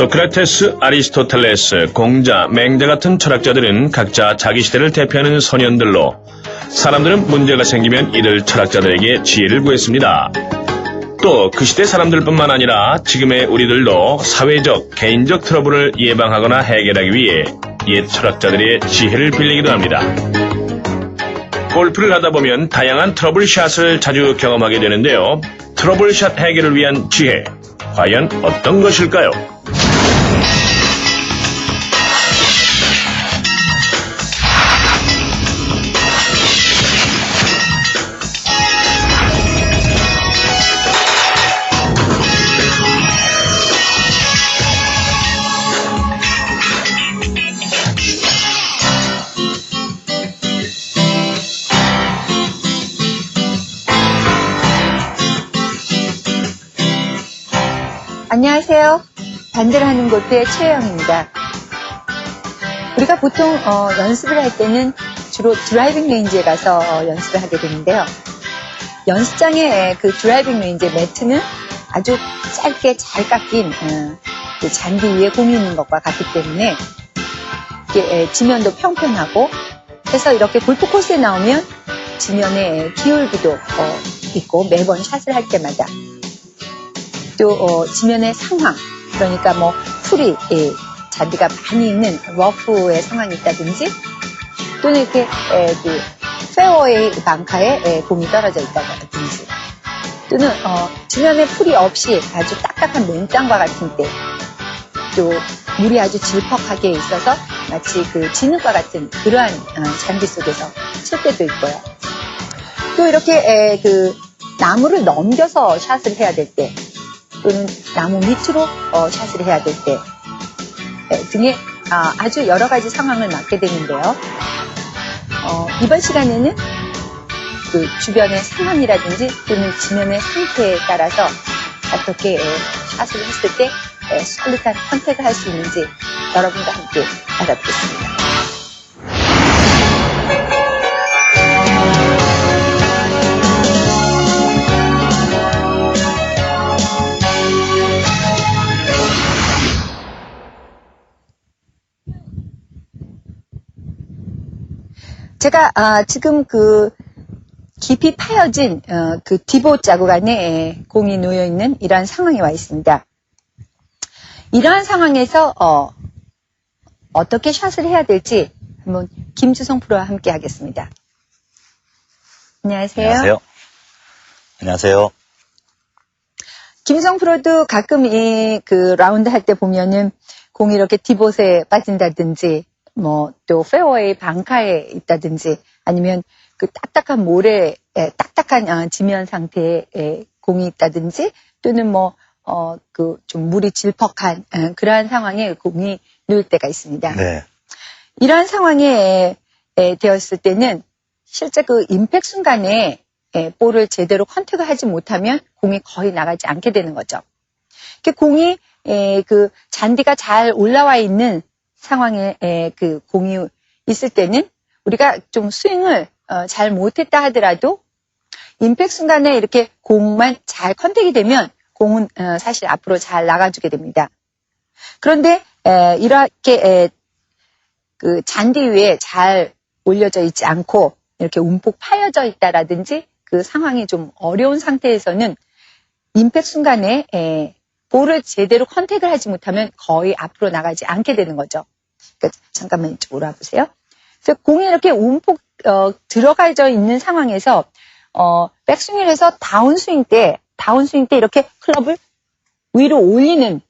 소크라테스, 아리스토텔레스, 공자, 맹자 같은 철학자들은 각자 자기 시대를 대표하는 선현들로 사람들은 문제가 생기면 이들 철학자들에게 지혜를 구했습니다. 또 그 시대 사람들뿐만 아니라 지금의 우리들도 사회적, 개인적 트러블을 예방하거나 해결하기 위해 옛 철학자들의 지혜를 빌리기도 합니다. 골프를 하다 보면 다양한 트러블샷을 자주 경험하게 되는데요. 트러블샷 해결을 위한 지혜, 과연 어떤 것일까요? 안녕하세요. 반대를 하는 골프의 최혜영입니다. 우리가 보통 연습을 할 때는 주로 드라이빙 레인지에 가서 연습을 하게 되는데요. 연습장의 그 드라이빙 레인지의 매트는 아주 짧게 잘 깎인 그 잔디 위에 공이 있는 것과 같기 때문에 이게 지면도 평평하고 해서 이렇게 골프 코스에 나오면 지면에 기울기도 있고 매번 샷을 할 때마다 또 지면의 상황, 그러니까 뭐 풀이 잔디가 많이 있는 러프의 상황이 있다든지 또는 이렇게 그 페어웨이 방카에 공이 떨어져 있다든지 또는 지면에 풀이 없이 아주 딱딱한 맨땅과 같은 때 또 물이 아주 질퍽하게 있어서 마치 그 진흙과 같은 그러한 잔디 속에서 칠 때도 있고요. 또 이렇게 그 나무를 넘겨서 샷을 해야 될 때 또는 나무 밑으로 샷을 해야 될 때 등의 아주 여러 가지 상황을 맞게 되는데요. 이번 시간에는 그 주변의 상황이라든지 또는 지면의 상태에 따라서 어떻게 샷을 했을 때 솔깃한 선택을 할 수 있는지 여러분과 함께 알아보겠습니다. 제가 지금 그 깊이 파여진 그 디보 자국 안에 공이 놓여 있는 이러한 상황에 와 있습니다. 이러한 상황에서 어떻게 샷을 해야 될지 한번 김주성 프로와 함께 하겠습니다. 안녕하세요. 안녕하세요. 안녕하세요. 김주성 프로도 가끔 이 그 라운드 할 때 보면은 공이 이렇게 디봇에 빠진다든지 뭐 또 페어웨이 방카에 있다든지 아니면 그 딱딱한 모래, 딱딱한 지면 상태에 공이 있다든지 또는 뭐 그 좀 물이 질퍽한 그러한 상황에 공이 놓일 때가 있습니다. 네. 이러한 상황에 되었을 때는 실제 그 임팩 순간에 볼을 제대로 컨택을 하지 못하면 공이 거의 나가지 않게 되는 거죠. 공이 그 잔디가 잘 올라와 있는 상황에 그 공이 있을 때는 우리가 좀 스윙을 잘 못했다 하더라도 임팩 순간에 이렇게 공만 잘 컨택이 되면 공은 사실 앞으로 잘 나가주게 됩니다. 그런데 이렇게 그 잔디 위에 잘 올려져 있지 않고 이렇게 움푹 파여져 있다라든지 그 상황이 좀 어려운 상태에서는 임팩 순간에 볼을 제대로 컨택을 하지 못하면 거의 앞으로 나가지 않게 되는 거죠. 그러니까 잠깐만 이쪽으로 와보세요. 그래서 공이 이렇게 움푹 들어가져 있는 상황에서 백스윙을 해서 다운스윙 때 이렇게 클럽을 위로 올리는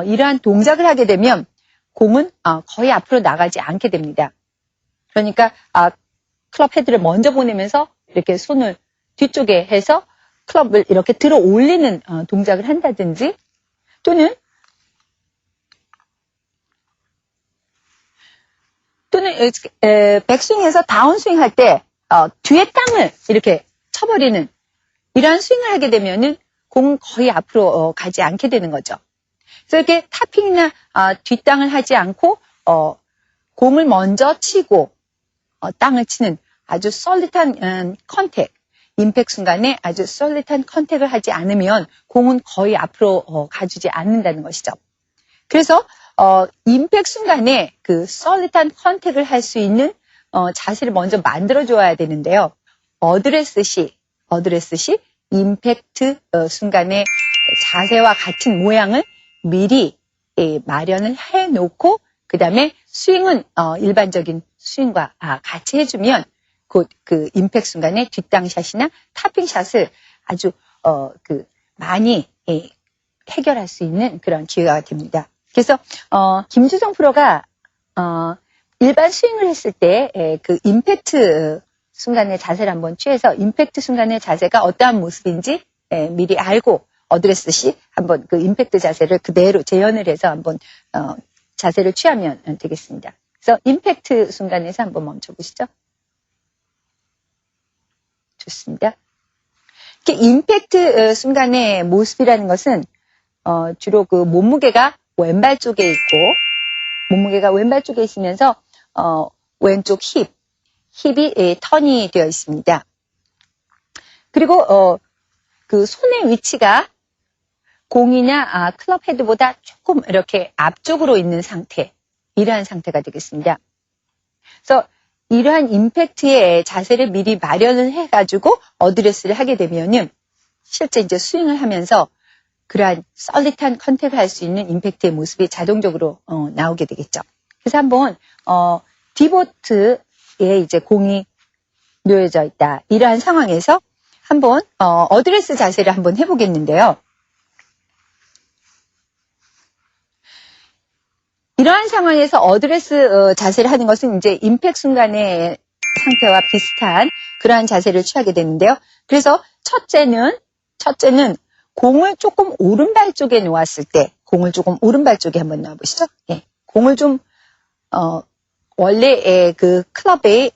이러한 동작을 하게 되면 공은 거의 앞으로 나가지 않게 됩니다. 그러니까 클럽 헤드를 먼저 보내면서 이렇게 손을 뒤쪽에 해서 클럽을 이렇게 들어 올리는 동작을 한다든지 또는 백스윙에서 다운스윙 할 때 뒤에 땅을 이렇게 쳐버리는 이러한 스윙을 하게 되면은 공은 거의 앞으로 가지 않게 되는 거죠. 그래서 이렇게 타핑이나 뒷땅을 하지 않고 공을 먼저 치고 땅을 치는 아주 솔릿한 컨택, 임팩 순간에 아주 솔릿한 컨택을 하지 않으면 공은 거의 앞으로 가주지 않는다는 것이죠. 그래서 임팩 순간에 그 솔리드한 컨택을 할 수 있는 자세를 먼저 만들어줘야 되는데요. 어드레스 시 임팩트 순간의 자세와 같은 모양을 미리 마련을 해놓고 그 다음에 스윙은 일반적인 스윙과 같이 해주면 곧 그 임팩트 순간에 뒷땅샷이나 탑핑샷을 아주 많이 해결할 수 있는 그런 기회가 됩니다. 그래서 김주성 프로가 일반 스윙을 했을 때 그 임팩트 순간의 자세를 한번 취해서 임팩트 순간의 자세가 어떠한 모습인지 미리 알고 어드레스 시 한번 그 임팩트 자세를 그대로 재현을 해서 한번 자세를 취하면 되겠습니다. 그래서 임팩트 순간에서 한번 멈춰보시죠. 좋습니다. 이렇게 임팩트 순간의 모습이라는 것은 주로 그 몸무게가 왼발 쪽에 있고 몸무게가 왼발 쪽에 있으면서 왼쪽 힙이 턴이 되어 있습니다. 그리고 그 손의 위치가 공이나 클럽 헤드보다 조금 이렇게 앞쪽으로 있는 상태, 이러한 상태가 되겠습니다. 그래서 이러한 임팩트의 자세를 미리 마련을 해가지고 어드레스를 하게 되면은 실제 이제 스윙을 하면서 그러한 솔리드한 컨택을 할 수 있는 임팩트의 모습이 자동적으로 나오게 되겠죠. 그래서 한번 디보트에 이제 공이 놓여져 있다. 이러한 상황에서 한번 어드레스 자세를 한번 해보겠는데요. 이러한 상황에서 어드레스 자세를 하는 것은 이제 임팩트 순간의 상태와 비슷한 그러한 자세를 취하게 되는데요. 그래서 첫째는 공을 조금 오른발 쪽에 놓았을 때, 공을 조금 오른발 쪽에 한번 놓아보시죠. 예, 공을 좀 원래 그 클럽이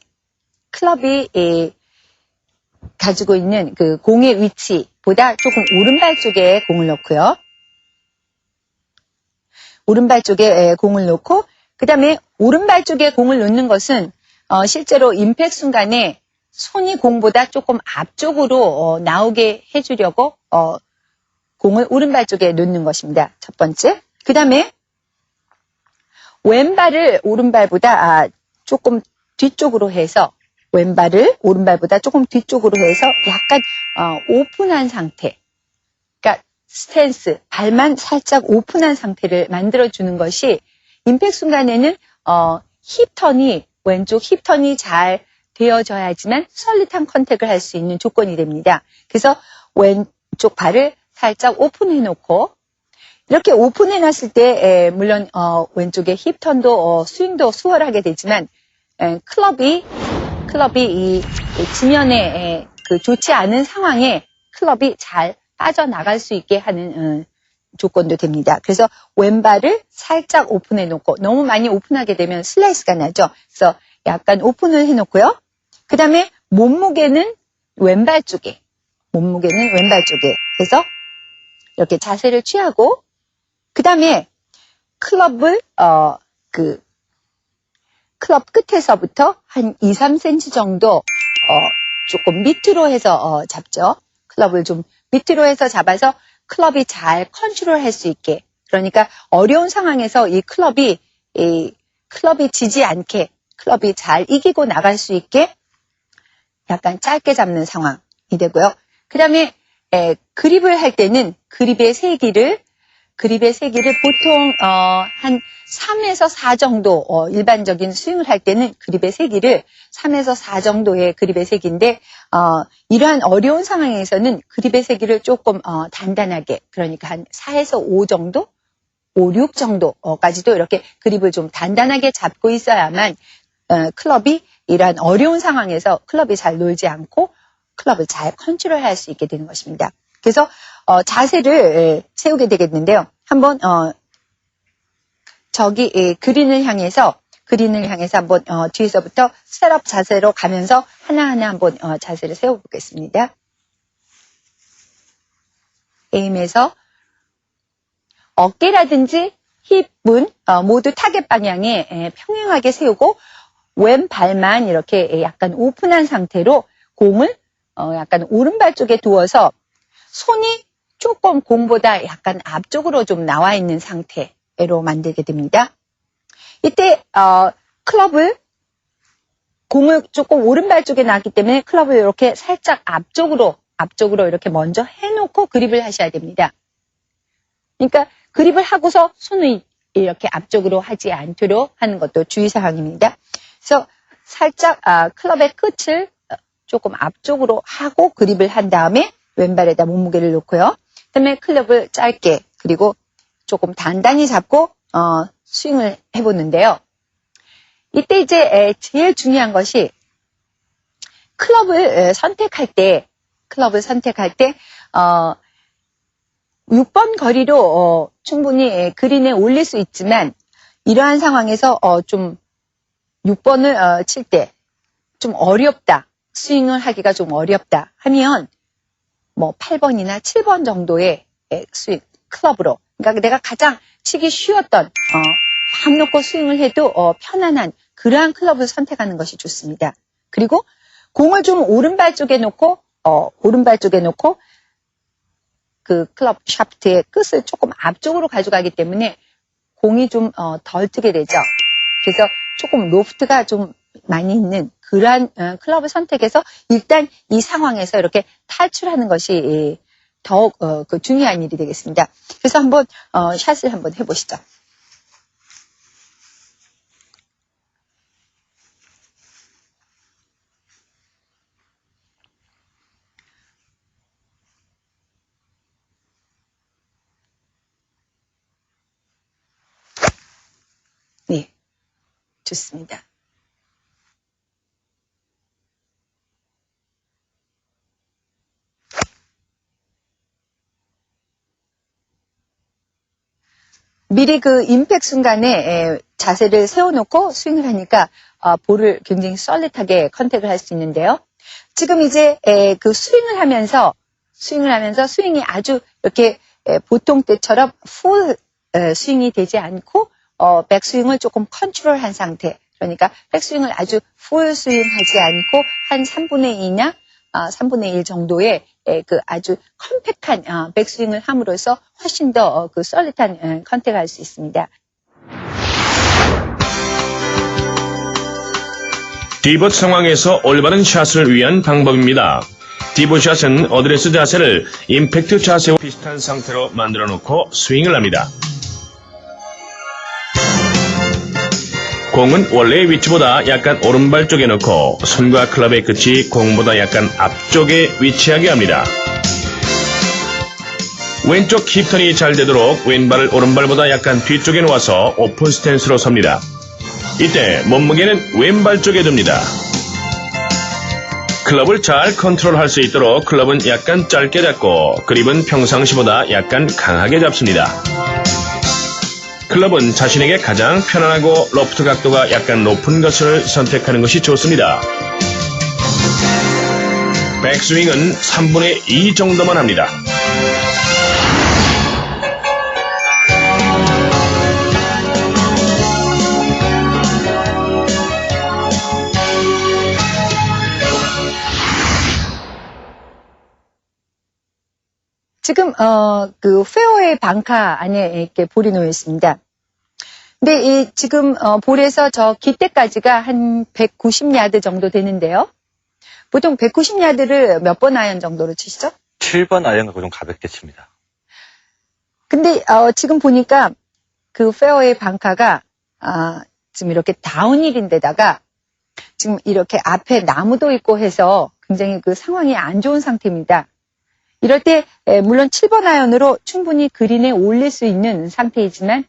가지고 있는 그 공의 위치보다 조금 오른발 쪽에 공을 놓고요. 오른발 쪽에 공을 놓고 그 다음에 오른발 쪽에 공을 놓는 것은 실제로 임팩트 순간에 손이 공보다 조금 앞쪽으로 나오게 해주려고 공을 오른발 쪽에 놓는 것입니다. 첫 번째. 그 다음에 왼발을 오른발보다 조금 뒤쪽으로 해서 왼발을 오른발보다 조금 뒤쪽으로 해서 약간 오픈한 상태. 그러니까 스탠스, 발만 살짝 오픈한 상태를 만들어주는 것이 임팩트 순간에는 힙턴이 왼쪽 힙턴이 잘 되어져야지만 솔리드한 컨택을 할 수 있는 조건이 됩니다. 그래서 왼쪽 발을 살짝 오픈해 놓고 이렇게 오픈해 놨을 때 물론 왼쪽에 힙턴도 스윙도 수월하게 되지만 클럽이 이 지면에 그 좋지 않은 상황에 클럽이 잘 빠져나갈 수 있게 하는 조건도 됩니다. 그래서 왼발을 살짝 오픈해 놓고 너무 많이 오픈하게 되면 슬라이스가 나죠. 그래서 약간 오픈을 해 놓고요. 그 다음에 몸무게는 왼발 쪽에 해서 이렇게 자세를 취하고 그 다음에 클럽을 클럽 끝에서부터 한 2, 3cm 정도 조금 밑으로 해서 잡죠. 클럽을 좀 밑으로 해서 잡아서 클럽이 잘 컨트롤 할 수 있게. 그러니까 어려운 상황에서 이 클럽이 지지 않게 클럽이 잘 이기고 나갈 수 있게 약간 짧게 잡는 상황이 되고요. 그 다음에 그립을 할 때는 그립의 세기를 보통 한 3에서 4 정도 일반적인 스윙을 할 때는 그립의 세기를 3에서 4 정도의 그립의 세기인데 이러한 어려운 상황에서는 그립의 세기를 조금 단단하게 그러니까 한 4에서 5 정도 5, 6 정도까지도 이렇게 그립을 좀 단단하게 잡고 있어야만 클럽이 이러한 어려운 상황에서 클럽이 잘 놀지 않고 클럽을 잘 컨트롤할 수 있게 되는 것입니다. 그래서 자세를 세우게 되겠는데요. 한번 그린을 향해서 한번 뒤에서부터 셋업 자세로 가면서 하나하나 한번 자세를 세워보겠습니다. 에임에서 어깨라든지 힙은 모두 타겟 방향에 평행하게 세우고 왼발만 이렇게 약간 오픈한 상태로 공을 약간 오른발 쪽에 두어서 손이 조금 공보다 약간 앞쪽으로 좀 나와 있는 상태 상태로 만들게 됩니다. 이때 클럽을 공을 조금 오른발 쪽에 놨기 때문에 클럽을 이렇게 살짝 앞쪽으로 이렇게 먼저 해놓고 그립을 하셔야 됩니다. 그러니까 그립을 하고서 손을 이렇게 앞쪽으로 하지 않도록 하는 것도 주의사항입니다. 그래서 살짝 클럽의 끝을 조금 앞쪽으로 하고 그립을 한 다음에 왼발에다 몸무게를 놓고요. 그다음에 클럽을 짧게 그리고 조금 단단히 잡고 스윙을 해보는데요. 이때 이제 제일 중요한 것이 클럽을 선택할 때 6번 거리로 충분히 그린에 올릴 수 있지만 이러한 상황에서 좀 6번을 칠 때 좀 어렵다. 스윙을 하기가 좀 어렵다 하면 뭐 8번이나 7번 정도의 스윙 클럽으로 그러니까 내가 가장 치기 쉬웠던 맘 놓고 스윙을 해도 편안한 그러한 클럽을 선택하는 것이 좋습니다. 그리고 공을 좀 오른발 쪽에 놓고 그 클럽 샤프트의 끝을 조금 앞쪽으로 가져가기 때문에 공이 좀 덜 뜨게 되죠. 그래서 조금 로프트가 좀 많이 있는 그러한 클럽을 선택해서 일단 이 상황에서 이렇게 탈출하는 것이 더욱 중요한 일이 되겠습니다. 그래서 한번 샷을 한번 해보시죠. 네, 좋습니다. 미리 그 임팩 순간에 자세를 세워놓고 스윙을 하니까 볼을 굉장히 솔릿하게 컨택을 할 수 있는데요. 지금 이제 그 스윙을 하면서 스윙이 아주 이렇게 보통 때처럼 풀 스윙이 되지 않고 백스윙을 조금 컨트롤한 상태. 그러니까 백스윙을 아주 풀 스윙하지 않고 한 3분의 2나 3분의 1 정도의 그 아주 컴팩트한 백스윙을 함으로써 훨씬 더 그 솔릿한 컨택을 할 수 있습니다. 디봇 상황에서 올바른 샷을 위한 방법입니다. 디봇샷은 어드레스 자세를 임팩트 자세와 비슷한 상태로 만들어 놓고 스윙을 합니다. 공은 원래의 위치보다 약간 오른발 쪽에 놓고 손과 클럽의 끝이 공보다 약간 앞쪽에 위치하게 합니다. 왼쪽 힙턴이 잘 되도록 왼발을 오른발보다 약간 뒤쪽에 놓아서 오픈 스탠스로 섭니다. 이때 몸무게는 왼발 쪽에 둡니다. 클럽을 잘 컨트롤할 수 있도록 클럽은 약간 짧게 잡고 그립은 평상시보다 약간 강하게 잡습니다. 클럽은 자신에게 가장 편안하고 로프트 각도가 약간 높은 것을 선택하는 것이 좋습니다. 백스윙은 3분의 2 정도만 합니다. 지금 그 페어웨이 방카 안에 이렇게 볼이 놓여 있습니다. 근데 이 지금 볼에서 저 깃대까지가 한 190야드 정도 되는데요. 보통 190야드를 몇 번 아이언 정도로 치시죠? 7번 아이언 갖고 좀 가볍게 칩니다. 근데 지금 보니까 그 페어웨이 방카가 지금 이렇게 다운힐인데다가 지금 이렇게 앞에 나무도 있고 해서 굉장히 그 상황이 안 좋은 상태입니다. 이럴 때 물론 7번 아이언으로 충분히 그린에 올릴 수 있는 상태이지만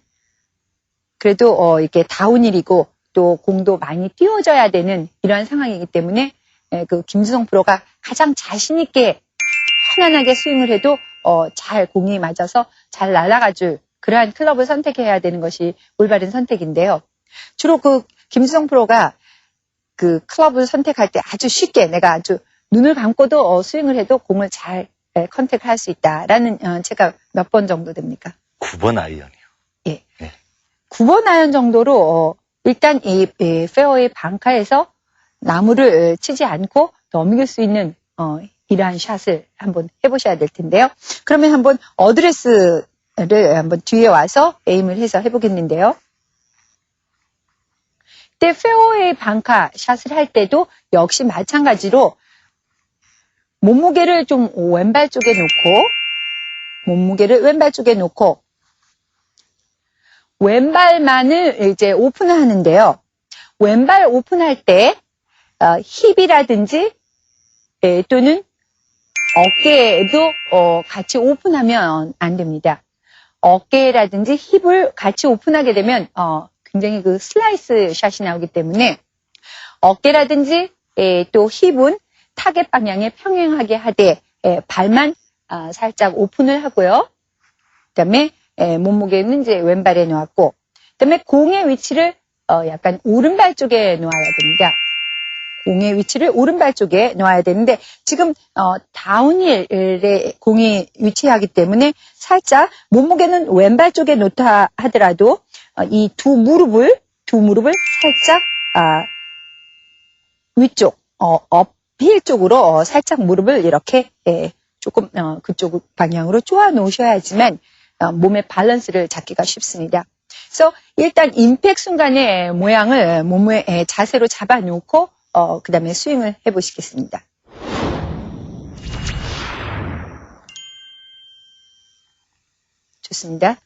그래도 이게 다운힐이고 또 공도 많이 띄워져야 되는 이러한 상황이기 때문에 그 김수성 프로가 가장 자신 있게 편안하게 스윙을 해도 잘 공이 맞아서 잘 날아가줄 그러한 클럽을 선택해야 되는 것이 올바른 선택인데요. 주로 그 김수성 프로가 그 클럽을 선택할 때 아주 쉽게 내가 아주 눈을 감고도 스윙을 해도 공을 잘 컨택을 할 수 있다라는 제가 몇 번 정도 됩니까? 9번 아이언이요. 예. 네. 9번 아이언 정도로 일단 이 페어웨이 방카에서 나무를 치지 않고 넘길 수 있는 이러한 샷을 한번 해보셔야 될 텐데요. 그러면 한번 어드레스 한번 뒤에 와서 에임을 해서 해보겠는데요. 이때 페어웨이 방카 샷을 할 때도 역시 마찬가지로 몸무게를 좀 왼발 쪽에 놓고 왼발만을 이제 오픈을 하는데요. 왼발 오픈할 때 힙이라든지 또는 어깨에도 같이 오픈하면 안 됩니다. 어깨라든지 힙을 같이 오픈하게 되면 굉장히 그 슬라이스 샷이 나오기 때문에 어깨라든지 또 힙은 타겟 방향에 평행하게 하되 발만 살짝 오픈을 하고요. 그다음에 몸무게는 이제 왼발에 놓았고, 그다음에 공의 위치를 약간 오른발 쪽에 놓아야 됩니다. 공의 위치를 오른발 쪽에 놓아야 되는데 지금 다운힐에 공이 위치하기 때문에 살짝 몸무게는 왼발 쪽에 놓다 하더라도 이 두 무릎을 살짝 위쪽 업힐 쪽으로 살짝 무릎을 이렇게 조금 그쪽 방향으로 쪼아 놓으셔야지만 몸의 밸런스를 잡기가 쉽습니다. 그래서 일단 임팩 순간의 모양을 몸의 자세로 잡아놓고 그 다음에 스윙을 해보시겠습니다. 좋습니다.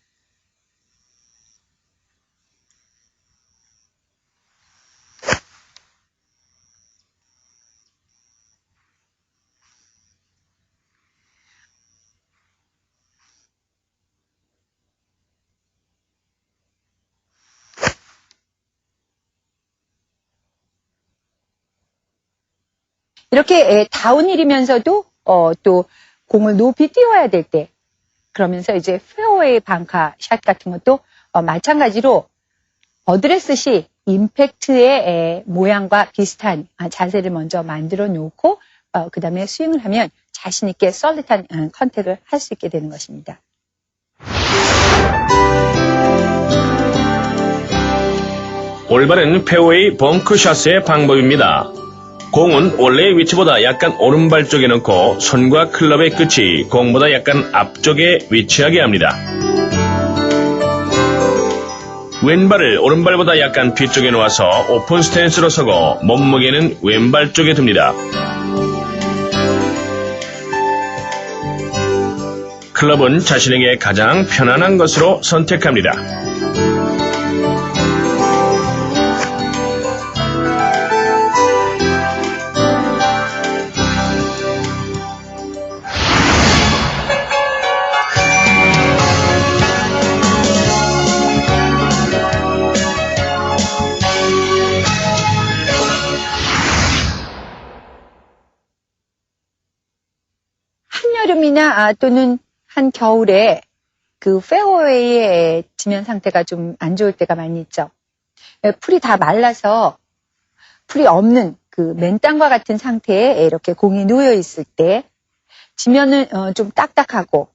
이렇게 다운힐이면서도 또 공을 높이 띄워야 될 때, 그러면서 이제 페어웨이 방카 샷 같은 것도 마찬가지로 어드레스 시 임팩트의 모양과 비슷한 자세를 먼저 만들어 놓고 그 다음에 스윙을 하면 자신 있게 솔릿한 컨택을 할 수 있게 되는 것입니다. 올바른 페어웨이 벙크샷의 방법입니다. 공은 원래의 위치보다 약간 오른발 쪽에 넣고 손과 클럽의 끝이 공보다 약간 앞쪽에 위치하게 합니다. 왼발을 오른발보다 약간 뒤쪽에 놓아서 오픈 스탠스로 서고 몸무게는 왼발 쪽에 둡니다. 클럽은 자신에게 가장 편안한 것으로 선택합니다. 한여름이나 또는 한겨울에 그 페어웨이의 지면 상태가 좀 안 좋을 때가 많이 있죠. 풀이 다 말라서 풀이 없는 그 맨땅과 같은 상태에 이렇게 공이 놓여 있을 때 지면은 좀 딱딱하고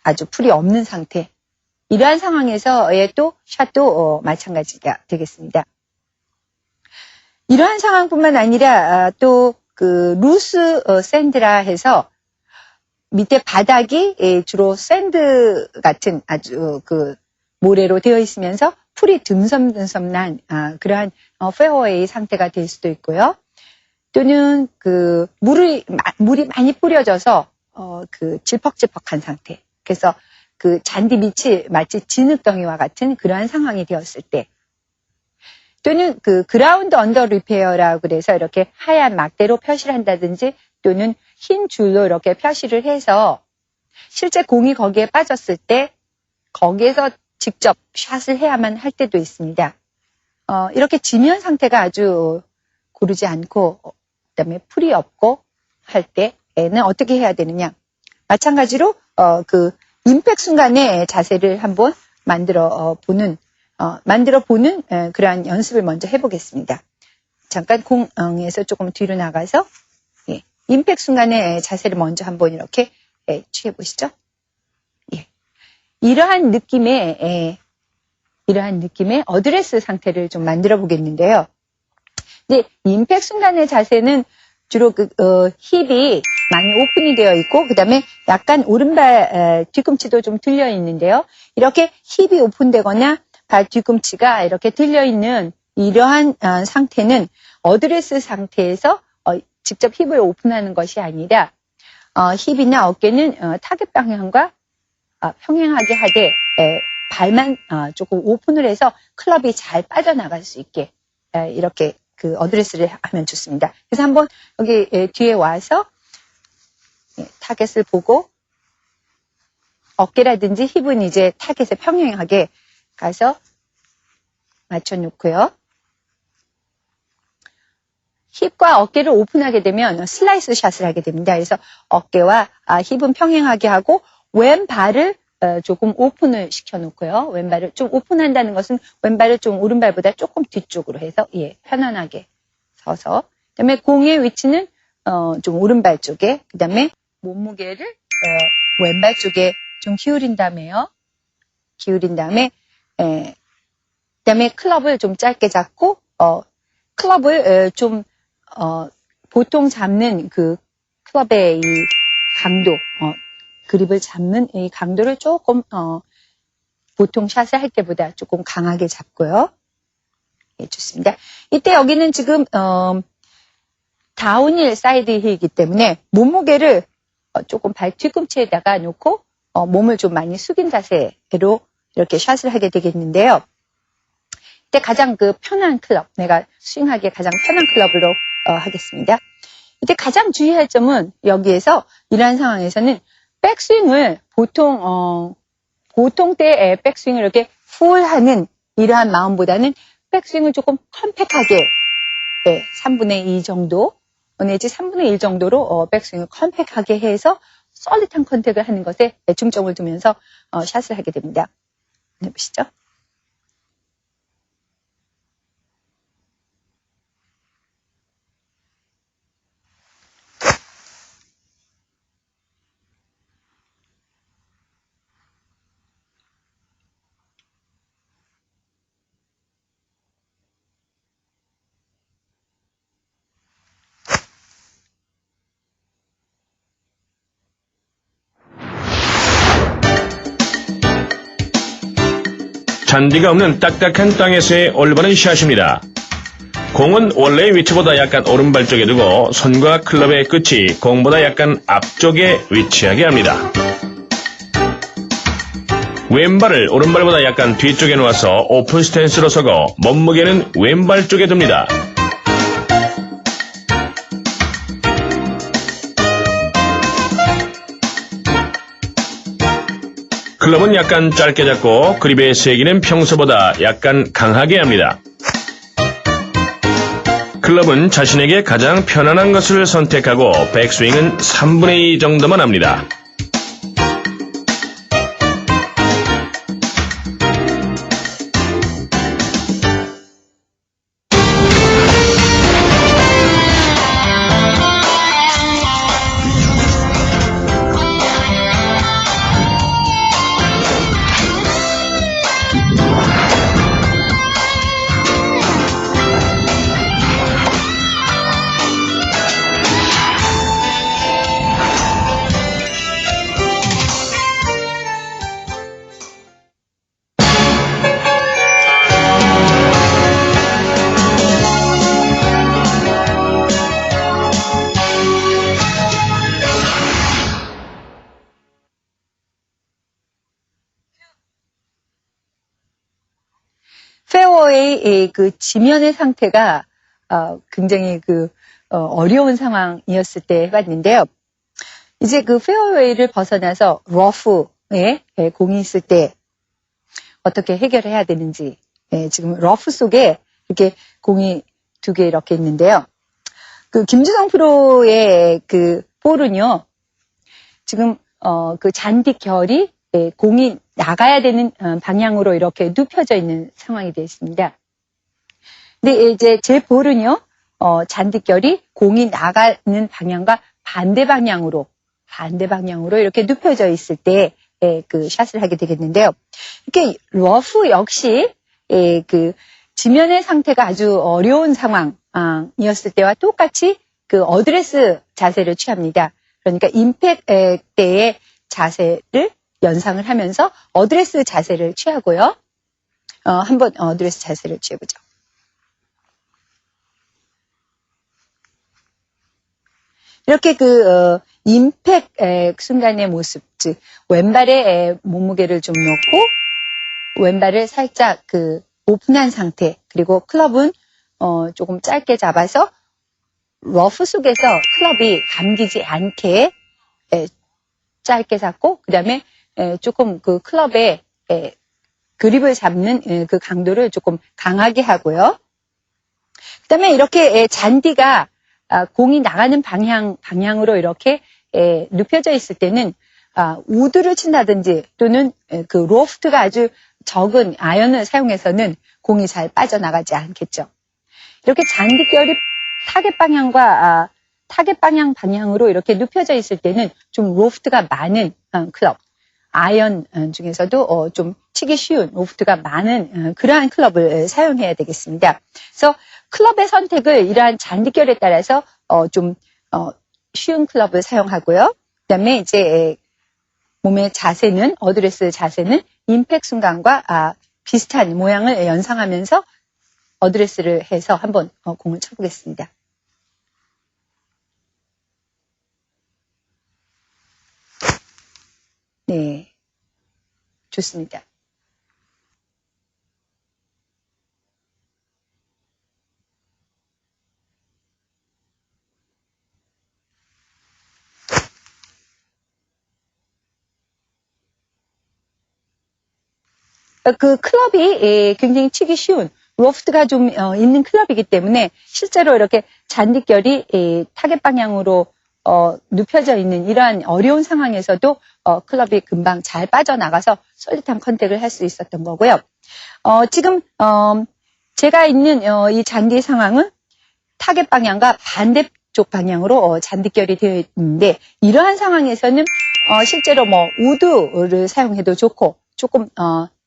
아주 풀이 없는 상태. 이러한 상황에서의 또 샷도 마찬가지가 되겠습니다. 이러한 상황뿐만 아니라 또 그 루스 샌드라 해서 밑에 바닥이 주로 샌드 같은 아주 그 모래로 되어 있으면서 풀이 듬섬듬섬난 그러한 페어웨이 상태가 될 수도 있고요. 또는 그 물이 많이 뿌려져서 그 질퍽질퍽한 상태. 그래서 그 잔디 밑이 마치 진흙덩이와 같은 그러한 상황이 되었을 때, 또는 그 그라운드 언더 리페어라고 그래서 이렇게 하얀 막대로 표시를 한다든지 또는 흰 줄로 이렇게 표시를 해서 실제 공이 거기에 빠졌을 때 거기에서 직접 샷을 해야만 할 때도 있습니다. 이렇게 지면 상태가 아주 고르지 않고 그다음에 풀이 없고 할 때에는 어떻게 해야 되느냐. 마찬가지로 그 임팩 순간의 자세를 한번 만들어 보는 그러한 연습을 먼저 해보겠습니다. 잠깐 공에서 조금 뒤로 나가서 임팩 순간의 자세를 먼저 한번 이렇게 취해보시죠. 예. 이러한 느낌의 어드레스 상태를 좀 만들어 보겠는데요. 근데 임팩 순간의 자세는 주로 힙이 많이 오픈이 되어 있고, 그 다음에 약간 오른발 뒤꿈치도 좀 들려 있는데요. 이렇게 힙이 오픈되거나 발 뒤꿈치가 이렇게 들려 있는 이러한 상태는 어드레스 상태에서 직접 힙을 오픈하는 것이 아니라 힙이나 어깨는 타겟 방향과 평행하게 하되 발만 조금 오픈을 해서 클럽이 잘 빠져나갈 수 있게 이렇게 그 어드레스를 하면 좋습니다. 그래서 한번 여기 뒤에 와서 타겟을 보고 어깨라든지 힙은 이제 타겟에 평행하게 가서 맞춰놓고요. 힙과 어깨를 오픈하게 되면 슬라이스 샷을 하게 됩니다. 그래서 어깨와 힙은 평행하게 하고 왼발을 조금 오픈을 시켜놓고요. 왼발을 좀 오픈한다는 것은 왼발을 좀 오른발보다 조금 뒤쪽으로 해서 편안하게 서서 그다음에 공의 위치는 좀 오른발 쪽에 그다음에 몸무게를 왼발 쪽에 좀 기울인 다음에요. 기울인 다음에 그다음에 클럽을 좀 짧게 잡고 클럽을 좀 보통 잡는 그 클럽의 이 강도 그립을 잡는 이 강도를 조금 보통 샷을 할 때보다 조금 강하게 잡고요. 예, 좋습니다. 이때 여기는 지금 다운힐 사이드 힐이기 때문에 몸무게를 조금 발 뒤꿈치에다가 놓고 몸을 좀 많이 숙인 자세로 이렇게 샷을 하게 되겠는데요. 이때 가장 그 편한 클럽, 내가 스윙하기에 가장 편한 클럽으로 하겠습니다. 이때 가장 주의할 점은 여기에서 이러한 상황에서는 백스윙을 보통 때의 백스윙을 이렇게 풀 하는 이러한 마음보다는 백스윙을 조금 컴팩하게 3분의 2 정도 내지 3분의 1 정도로 백스윙을 컴팩하게 해서 솔릿한 컨택을 하는 것에 중점을 두면서 샷을 하게 됩니다. 해보시죠. 잔디가 없는 딱딱한 땅에서의 올바른 샷입니다. 공은 원래의 위치보다 약간 오른발 쪽에 두고 손과 클럽의 끝이 공보다 약간 앞쪽에 위치하게 합니다. 왼발을 오른발보다 약간 뒤쪽에 놓아서 오픈 스탠스로 서고 몸무게는 왼발 쪽에 둡니다. 클럽은 약간 짧게 잡고 그립의 세기는 평소보다 약간 강하게 합니다. 클럽은 자신에게 가장 편안한 것을 선택하고 백스윙은 3분의 2 정도만 합니다. 페어웨이 그 지면의 상태가 굉장히 어려운 상황이었을 때 해봤는데요. 이제 그 페어웨이를 벗어나서 러프에 공이 있을 때 어떻게 해결해야 되는지 지금 러프 속에 이렇게 공이 2개 이렇게 있는데요. 그 김주성 프로의 그 볼은요. 지금 그 잔디 결이 공이 나가야 되는 방향으로 이렇게 눕혀져 있는 상황이 되어 있습니다. 근데 이제 제 볼은요, 잔디결이 공이 나가는 방향과 반대 방향으로 이렇게 눕혀져 있을 때, 그 샷을 하게 되겠는데요. 이렇게 러프 역시, 그 지면의 상태가 아주 어려운 상황이었을 때와 똑같이 그 어드레스 자세를 취합니다. 그러니까 임팩트 때의 자세를 연상을 하면서 어드레스 자세를 취하고요. 한번 어드레스 자세를 취해보죠. 이렇게 임팩트 순간의 모습, 즉 왼발에 몸무게를 좀 놓고 왼발을 살짝 오픈한 상태, 그리고 클럽은 조금 짧게 잡아서 러프 속에서 클럽이 감기지 않게 짧게 잡고, 그 다음에 조금 클럽의 그립을 잡는 그 강도를 조금 강하게 하고요. 그 다음에 이렇게 잔디가 공이 나가는 방향으로 이렇게 눕혀져 있을 때는 우드를 친다든지 또는 그 로프트가 아주 적은 아연을 사용해서는 공이 잘 빠져나가지 않겠죠. 이렇게 잔디결이 타겟 방향으로 이렇게 눕혀져 있을 때는 좀 로프트가 많은 클럽, 아이언 중에서도 좀 치기 쉬운 로프트가 많은 그러한 클럽을 사용해야 되겠습니다. 그래서 클럽의 선택을 이러한 잔디결에 따라서 좀 쉬운 클럽을 사용하고요. 그다음에 이제 몸의 자세는, 어드레스 자세는 임팩트 순간과 비슷한 모양을 연상하면서 어드레스를 해서 한번 공을 쳐보겠습니다. 네, 좋습니다. 그 클럽이 굉장히 치기 쉬운 로프트가 좀 있는 클럽이기 때문에 실제로 이렇게 잔디결이 타겟 방향으로 눕혀져 있는 이러한 어려운 상황에서도 클럽이 금방 잘 빠져나가서 솔릿한 컨택을 할 수 있었던 거고요. 지금 제가 있는 이 잔디 상황은 타겟 방향과 반대쪽 방향으로 잔디결이 되어 있는데, 이러한 상황에서는 실제로 우드를 사용해도 좋고, 조금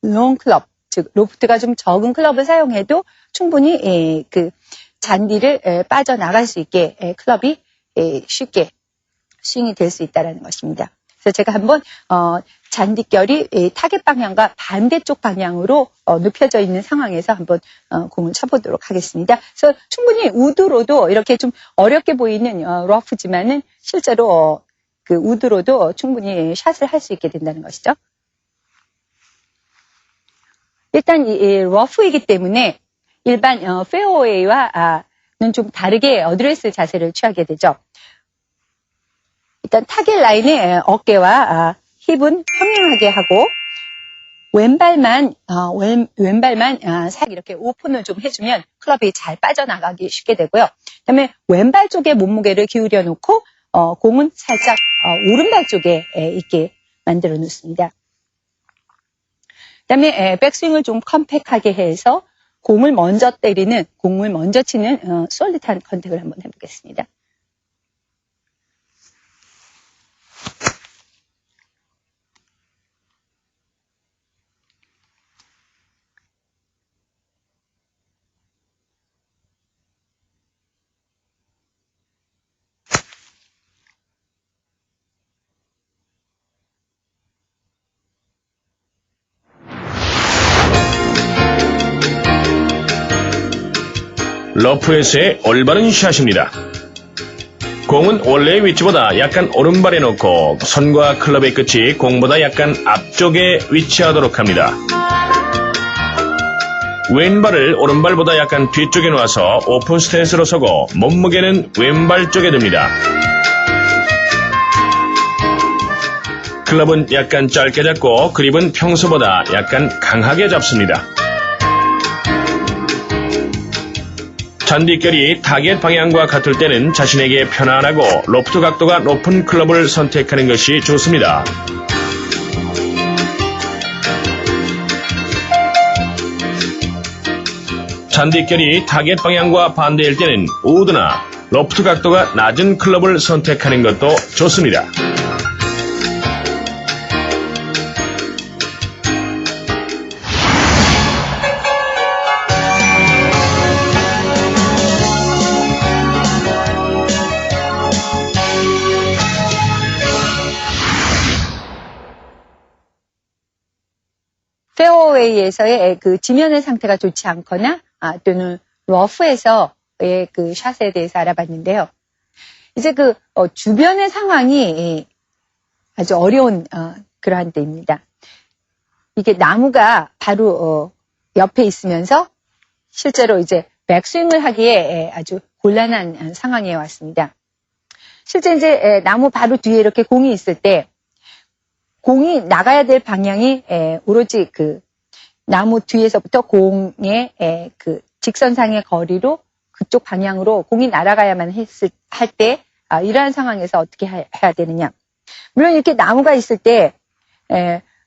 롱 클럽, 즉 로프트가 좀 적은 클럽을 사용해도 충분히 그 잔디를 빠져나갈 수 있게 클럽이 쉽게 스윙이 될 수 있다는 것입니다. 그래서 제가 한번 잔디결이 타겟 방향과 반대쪽 방향으로 눕혀져 있는 상황에서 한번 공을 쳐보도록 하겠습니다. 그래서 충분히 우드로도 이렇게 좀 어렵게 보이는 러프지만은 실제로 그 우드로도 충분히 샷을 할 수 있게 된다는 것이죠. 일단 이 러프이기 때문에 일반 페어웨이와는 좀 다르게 어드레스 자세를 취하게 되죠. 일단 타겟 라인의 어깨와 힙은 평행하게 하고 왼발만 살짝 이렇게 오픈을 좀 해주면 클럽이 잘 빠져나가기 쉽게 되고요. 그다음에 왼발 쪽에 몸무게를 기울여 놓고 공은 살짝 오른발 쪽에 있게 만들어 놓습니다. 그다음에 백스윙을 좀 컴팩하게 해서 공을 먼저 치는 솔릿한 컨택을 한번 해보겠습니다. 러프에서의 올바른 샷입니다. 공은 원래의 위치보다 약간 오른발에 놓고 손과 클럽의 끝이 공보다 약간 앞쪽에 위치하도록 합니다. 왼발을 오른발보다 약간 뒤쪽에 놓아서 오픈 스탠스로 서고 몸무게는 왼발 쪽에 둡니다. 클럽은 약간 짧게 잡고 그립은 평소보다 약간 강하게 잡습니다. 잔디결이 타겟 방향과 같을 때는 자신에게 편안하고 로프트 각도가 높은 클럽을 선택하는 것이 좋습니다. 잔디결이 타겟 방향과 반대일 때는 우드나 로프트 각도가 낮은 클럽을 선택하는 것도 좋습니다. 페어웨이에서의 그 지면의 상태가 좋지 않거나 또는 러프에서의 그 샷에 대해서 알아봤는데요. 이제 그 주변의 상황이 아주 어려운 그러한 때입니다. 이게 나무가 바로 옆에 있으면서 실제로 이제 백스윙을 하기에 아주 곤란한 상황에 왔습니다. 실제 이제 나무 바로 뒤에 이렇게 공이 있을 때 공이 나가야 될 방향이 오로지 그 나무 뒤에서부터 공의 그 직선상의 거리로 그쪽 방향으로 공이 날아가야만 할 때 이러한 상황에서 어떻게 해야 되느냐. 물론 이렇게 나무가 있을 때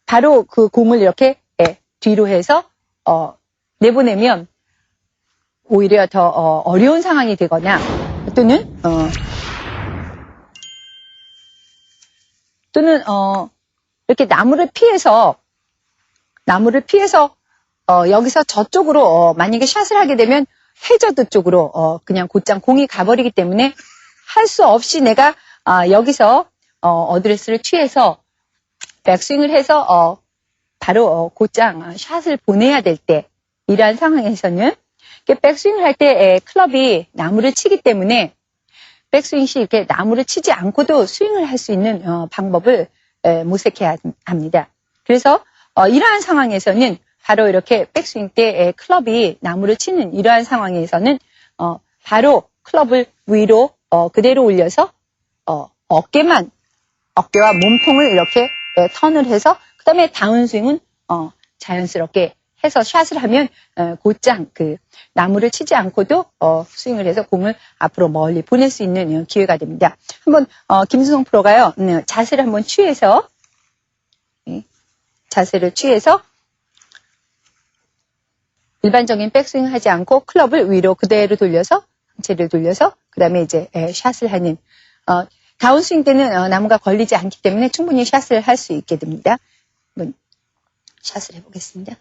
바로 그 공을 이렇게 뒤로 해서 내보내면 오히려 더 어려운 상황이 되거나 또는 이렇게 나무를 피해서 여기서 저쪽으로 만약에 샷을 하게 되면 해저드 쪽으로 그냥 곧장 공이 가버리기 때문에 할 수 없이 내가 여기서 어드레스를 취해서 백스윙을 해서 바로 곧장 샷을 보내야 될 때 이러한 상황에서는 백스윙을 할 때 클럽이 나무를 치기 때문에 백스윙 시 이렇게 나무를 치지 않고도 스윙을 할 수 있는 방법을 모색해야 합니다. 그래서 이러한 상황에서는 바로 이렇게 백스윙 때 클럽이 나무를 치는 이러한 상황에서는 바로 클럽을 위로 그대로 올려서 어깨와 몸통을 이렇게 턴을 해서 그 다음에 다운스윙은 자연스럽게 해서 샷을 하면 곧장 그 나무를 치지 않고도 스윙을 해서 공을 앞으로 멀리 보낼 수 있는 기회가 됩니다. 한번 김수성 프로가요 자세를 한번 취해서 일반적인 백스윙 하지 않고 클럽을 위로 그대로 돌려서 상체를 돌려서 그 다음에 이제 샷을 하는 다운스윙 때는 나무가 걸리지 않기 때문에 충분히 샷을 할 수 있게 됩니다. 한번 샷을 해보겠습니다.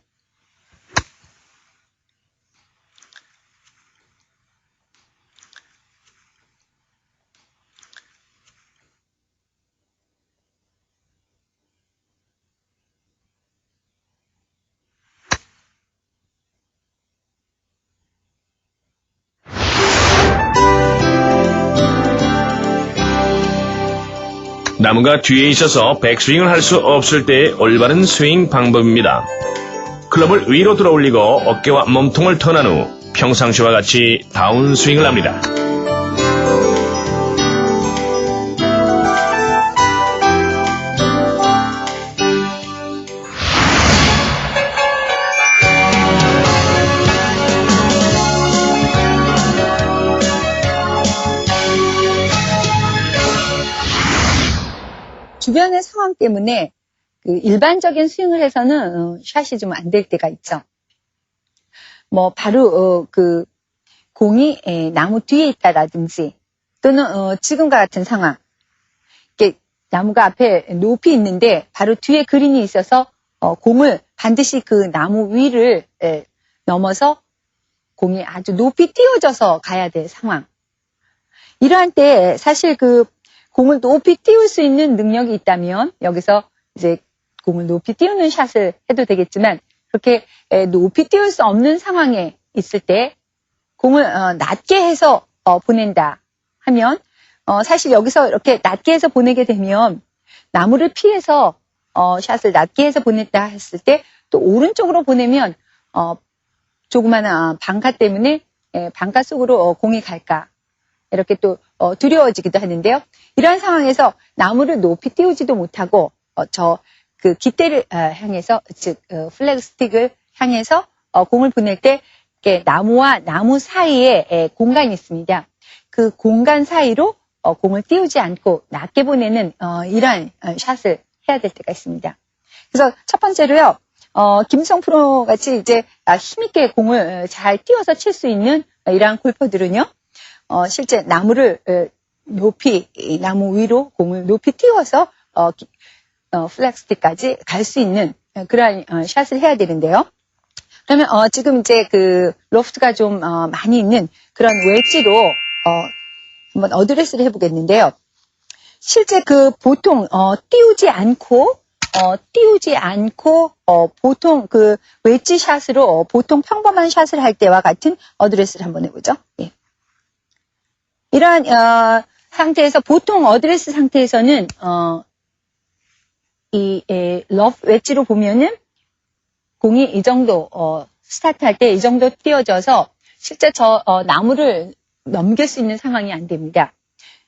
나무가 뒤에 있어서 백스윙을 할 수 없을 때의 올바른 스윙 방법입니다. 클럽을 위로 들어 올리고 어깨와 몸통을 턴한 후 평상시와 같이 다운스윙을 합니다. 주변의 상황 때문에 그 일반적인 스윙을 해서는 샷이 좀 안 될 때가 있죠. 뭐 바로 그 공이 나무 뒤에 있다라든지 또는 지금과 같은 상황. 이렇게 나무가 앞에 높이 있는데 바로 뒤에 그린이 있어서 공을 반드시 그 나무 위를 넘어서 공이 아주 높이 띄워져서 가야 될 상황. 이러한 때 사실 그 공을 높이 띄울 수 있는 능력이 있다면 여기서 이제 공을 높이 띄우는 샷을 해도 되겠지만 그렇게 높이 띄울 수 없는 상황에 있을 때 공을 낮게 해서 보낸다 하면 사실 여기서 이렇게 낮게 해서 보내게 되면 나무를 피해서 샷을 낮게 해서 보냈다 했을 때 또 오른쪽으로 보내면 조그마한 방가 때문에 방가 속으로 공이 갈까 이렇게 또 두려워지기도 하는데요. 이러한 상황에서 나무를 높이 띄우지도 못하고 그 깃대를 향해서 즉 플래그 스틱을 향해서 공을 보낼 때 이렇게 나무와 나무 사이에 공간이 있습니다. 그 공간 사이로 공을 띄우지 않고 낮게 보내는 이러한 샷을 해야 될 때가 있습니다. 그래서 첫 번째로요. 김수성 프로 같이 이제 힘있게 공을 잘 띄워서 칠 수 있는 이러한 골퍼들은요. 실제 나무를 높이 나무 위로 공을 높이 띄워서 플렉스틱까지 갈 수 있는 그러한 샷을 해야 되는데요. 그러면 지금 이제 그 로프트가 좀 많이 있는 그런 웨지로 한번 어드레스를 해보겠는데요. 실제 그 보통 띄우지 않고 띄우지 않고 보통 그 웨지 샷으로 보통 평범한 샷을 할 때와 같은 어드레스를 한번 해보죠. 예. 이러한 상태에서 보통 어드레스 상태에서는 러프 웨지로 보면은 공이 이 정도 스타트할 때 이 정도 띄어져서 실제 나무를 넘길 수 있는 상황이 안 됩니다.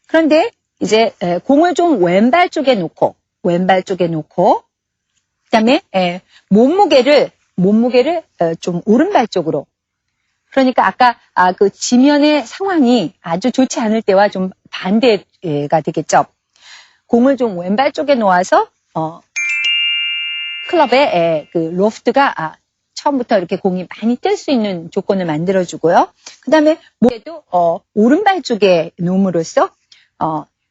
그런데 이제 공을 좀 왼발 쪽에 놓고 그다음에 몸무게를 좀 오른발 쪽으로, 그러니까 아까 그 지면의 상황이 아주 좋지 않을 때와 좀 반대가 되겠죠. 공을 좀 왼발 쪽에 놓아서 클럽의 그 로프트가 처음부터 이렇게 공이 많이 뜰 수 있는 조건을 만들어주고요. 그 다음에 목에도 오른발 쪽에 놓음으로써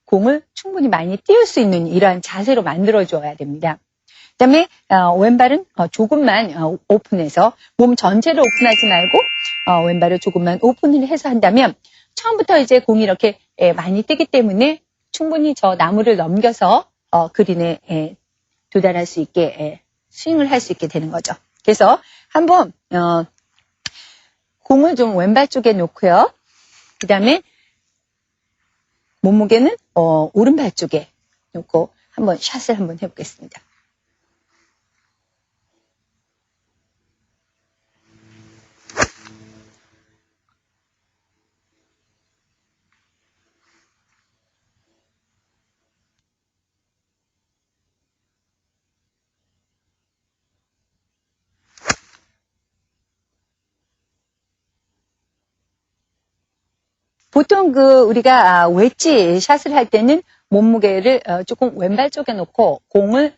공을 충분히 많이 띄울 수 있는 이러한 자세로 만들어줘야 됩니다. 그 다음에 왼발은 조금만 오픈해서 몸 전체를 오픈하지 말고 왼발을 조금만 오픈을 해서 한다면 처음부터 이제 공이 이렇게 많이 뜨기 때문에 충분히 저 나무를 넘겨서 그린에 도달할 수 있게 스윙을 할 수 있게 되는 거죠. 그래서 한번 공을 좀 왼발 쪽에 놓고요. 그 다음에 몸무게는 오른발 쪽에 놓고 한번 샷을 한번 해보겠습니다. 보통 우리가 웨지 샷을 할 때는 몸무게를 조금 왼발 쪽에 놓고 공을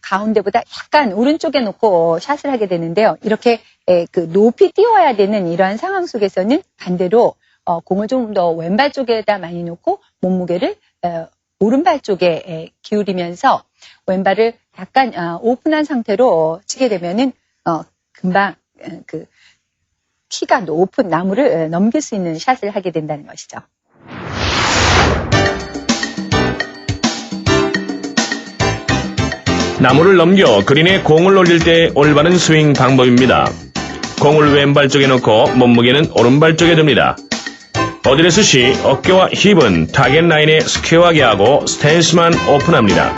가운데보다 약간 오른쪽에 놓고 샷을 하게 되는데요. 이렇게 그 높이 띄워야 되는 이러한 상황 속에서는 반대로 공을 좀 더 왼발 쪽에다 많이 놓고 몸무게를 오른발 쪽에 기울이면서 왼발을 약간 오픈한 상태로 치게 되면은 금방 키가 높은 나무를 넘길 수 있는 샷을 하게 된다는 것이죠. 나무를 넘겨 그린에 공을 올릴 때 올바른 스윙 방법입니다. 공을 왼발 쪽에 놓고 몸무게는 오른발 쪽에 둡니다. 어드레스 시 어깨와 힙은 타겟 라인에 스퀘어하게 하고 스탠스만 오픈합니다.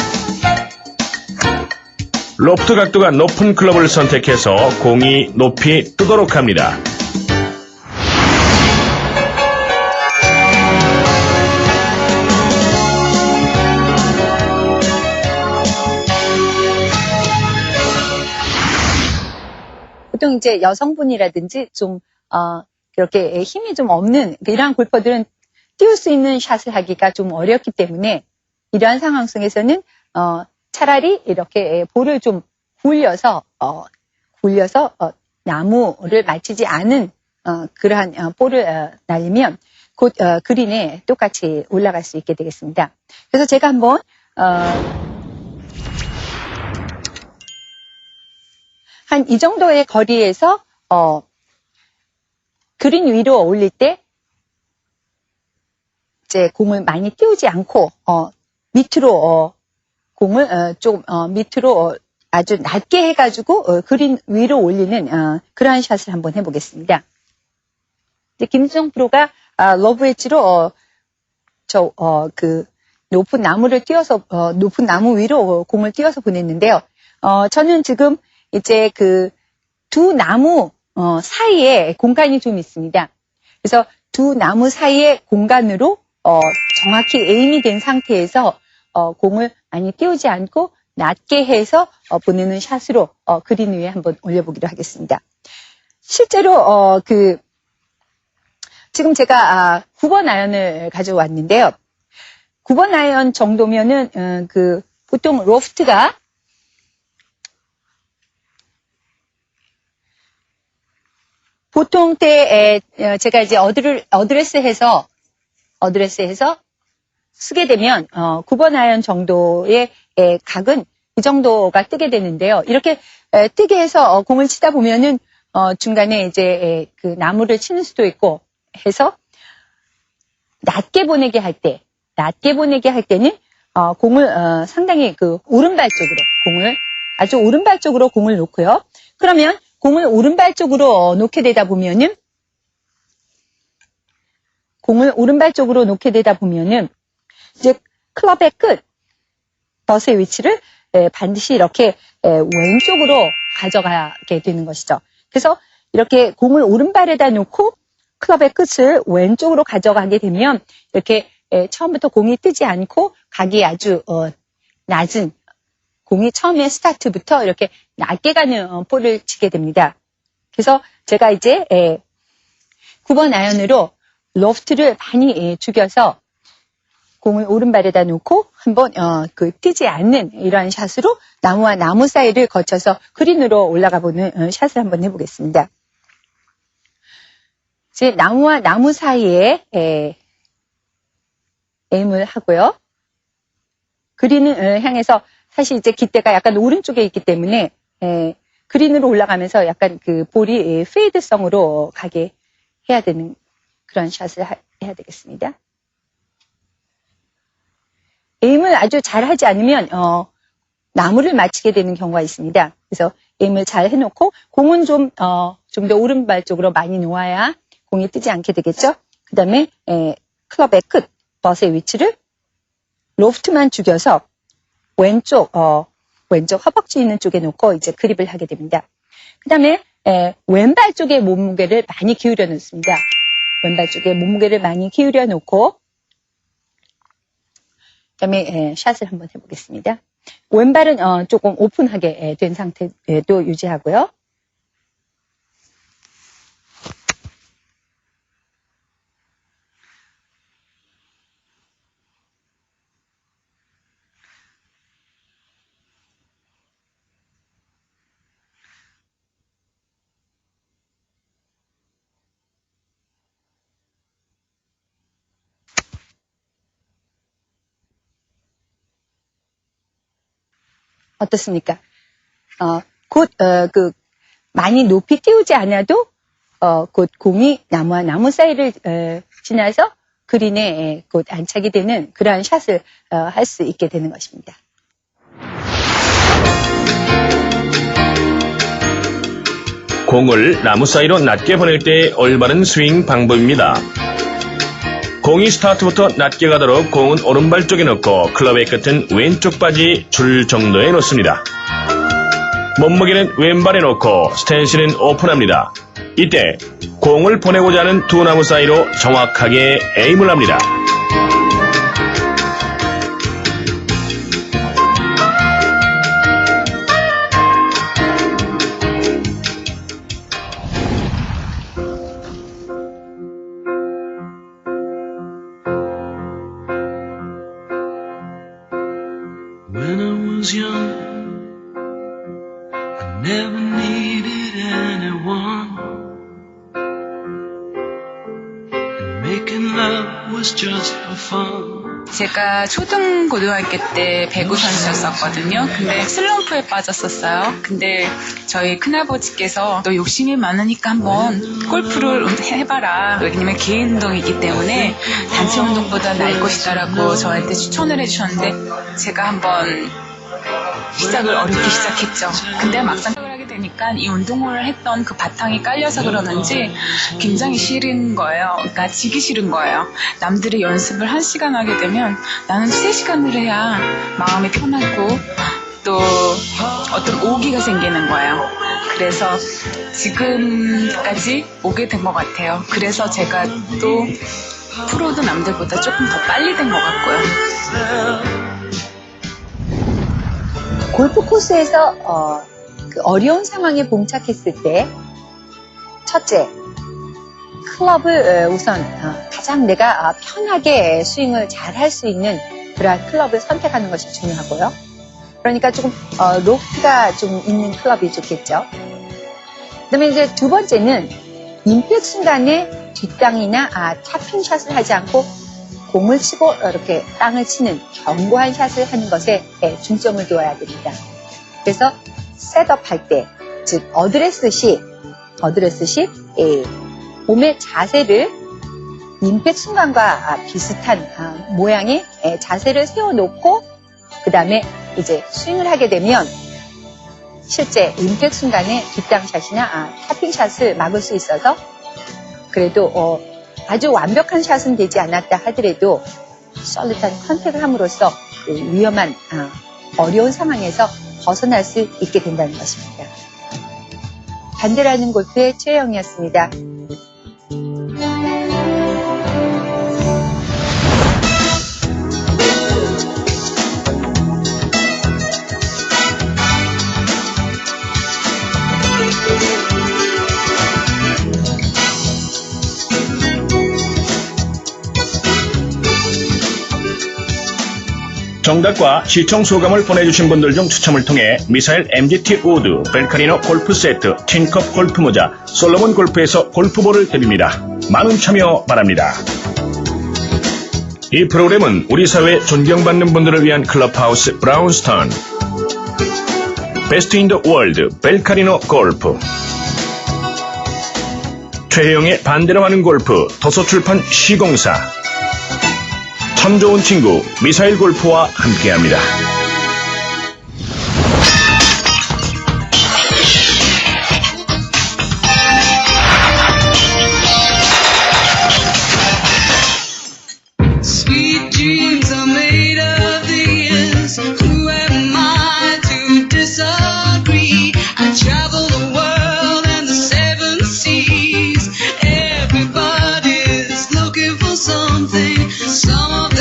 로프트 각도가 높은 클럽을 선택해서 공이 높이 뜨도록 합니다. 보통 이제 여성분이라든지 좀 그렇게 힘이 좀 없는 이러한 골퍼들은 띄울 수 있는 샷을 하기가 좀 어렵기 때문에 이러한 상황 속에서는 차라리 이렇게 볼을 좀 굴려서 나무를 맞추지 않은 그러한 볼을 날리면 곧 그린에 똑같이 올라갈 수 있게 되겠습니다. 그래서 제가 한번 한 이 정도의 거리에서 그린 위로 올릴 때 이제 공을 많이 띄우지 않고 밑으로 공을 좀 밑으로 아주 낮게 해가지고 그린 위로 올리는 그러한 샷을 한번 해보겠습니다. 이제 김수정 프로가 러브 웨지로 그 높은 나무를 띄워서 높은 나무 위로 공을 띄워서 보냈는데요. 저는 지금 이제 그 두 나무 사이에 공간이 좀 있습니다. 그래서 두 나무 사이의 공간으로 정확히 에임이 된 상태에서 공을 많이 띄우지 않고 낮게 해서 보내는 샷으로 그린 위에 한번 올려보기로 하겠습니다. 실제로 지금 제가 9번 아이언을 가져왔는데요. 9번 아이언 정도면은 보통 로프트가 보통 때 제가 이제 어드레스해서 쓰게 되면 9번 아이언 정도의 각은 이 정도가 뜨게 되는데요. 이렇게 뜨게 해서 공을 치다 보면은 중간에 이제 그 나무를 치는 수도 있고 해서 낮게 보내게 할 때는 공을 상당히 그 오른발 쪽으로 아주 오른발 쪽으로 공을 놓고요. 그러면 공을 오른발 쪽으로 놓게 되다 보면은 이제 클럽의 끝 덫의 위치를 반드시 이렇게 왼쪽으로 가져가게 되는 것이죠. 그래서 이렇게 공을 오른발에다 놓고 클럽의 끝을 왼쪽으로 가져가게 되면 이렇게 처음부터 공이 뜨지 않고 각이 아주 낮은 공이 처음에 스타트부터 이렇게 낮게 가는 볼을 치게 됩니다. 그래서 제가 이제 9번 아이언으로 로프트를 많이 죽여서 공을 오른발에다 놓고 한번 뜨지 않는 이러한 샷으로 나무와 나무 사이를 거쳐서 그린으로 올라가 보는 샷을 한번 해보겠습니다. 이제 나무와 나무 사이에 에임을 하고요. 그린을 향해서 사실 이제 깃대가 약간 오른쪽에 있기 때문에 그린으로 올라가면서 약간 그 볼이 페이드성으로 가게 해야 되는 그런 샷을 해야 되겠습니다. 에임을 아주 잘 하지 않으면 나무를 맞히게 되는 경우가 있습니다. 그래서 에임을 잘 해놓고 공은 좀 더 오른발 쪽으로 많이 놓아야 공이 뜨지 않게 되겠죠. 그 다음에 클럽의 끝 덫의 위치를 로프트만 죽여서 왼쪽 허벅지 있는 쪽에 놓고 이제 그립을 하게 됩니다. 그 다음에 왼발 쪽에 몸무게를 많이 기울여 놓습니다. 왼발 쪽에 몸무게를 많이 기울여 놓고 그다음에 샷을 한번 해보겠습니다. 왼발은 조금 오픈하게 된 상태도 유지하고요. 어떻습니까? 많이 높이 띄우지 않아도, 곧 공이 나무와 나무 사이를, 지나서 그린에 곧 안착이 되는 그러한 샷을, 할 수 있게 되는 것입니다. 공을 나무 사이로 낮게 보낼 때의 올바른 스윙 방법입니다. 공이 스타트부터 낮게 가도록 공은 오른발 쪽에 넣고 클럽의 끝은 왼쪽 바지 줄 정도에 놓습니다. 몸무게는 왼발에 놓고 스탠스는 오픈합니다. 이때 공을 보내고자 하는 두 나무 사이로 정확하게 에임을 합니다. When I was young, I never needed anyone, and making love was just for fun. 제가 초등 고등학교 때 배구 선수였었거든요. 근데 슬럼프에 빠졌었어요. 근데 저희 큰아버지께서 너 욕심이 많으니까 한번 골프를 해봐라. 왜냐면 개인 운동이기 때문에 단체 운동보다 나을 것이다라고 저한테 추천을 해주셨는데 제가 한번 시작을 어렵게 시작했죠. 근데 막상 하게 되니까 이 운동을 했던 그 바탕이 깔려서 그러는지 굉장히 싫은 거예요. 그러니까 지기 싫은 거예요. 남들이 연습을 1시간 하게 되면 나는 3시간을 해야 마음이 편하고 또 어떤 오기가 생기는 거예요. 그래서 지금까지 오게 된 것 같아요. 그래서 제가 또 프로도 남들보다 조금 더 빨리 된 것 같고요. 골프 코스에서 그 어려운 상황에 봉착했을 때 첫째, 클럽을 우선 가장 내가 편하게 스윙을 잘 할 수 있는 그러한 클럽을 선택하는 것이 중요하고요. 그러니까 조금 로프트가 좀 있는 클럽이 좋겠죠. 그다음에 이제 두 번째는 임팩트 순간에 뒷땅이나 탑핑 샷을 하지 않고 공을 치고 이렇게 땅을 치는 견고한 샷을 하는 것에 중점을 두어야 됩니다. 그래서 셋업할 때, 즉 어드레스 시 몸의 자세를 임팩트 순간과 비슷한 모양의 자세를 세워놓고 그 다음에 이제 스윙을 하게 되면 실제 임팩 순간에 뒷땅샷이나 타핑샷을 막을 수 있어서 그래도 아주 완벽한 샷은 되지 않았다 하더라도 솔릿한 컨택을 함으로써 그 위험한 어려운 상황에서 벗어날 수 있게 된다는 것입니다. 반대로 하는 골프의 최혜영이었습니다. 정답과 시청 소감을 보내주신 분들 중 추첨을 통해 미사일 MGT 우드, 벨카리노 골프 세트, 틴컵 골프 모자, 솔로몬 골프에서 골프볼을 드립니다. 많은 참여 바랍니다. 이 프로그램은 우리 사회에 존경받는 분들을 위한 클럽하우스 브라운스턴, 베스트 인 더 월드 벨카리노 골프, 최혜영의 반대로 하는 골프 도서출판 시공사, 참 좋은 친구 미사일 골프와 함께합니다. Sweet dreams are made of these. Who am I to disagree? I travel the world and the seven seas. Everybody's looking for something. Some of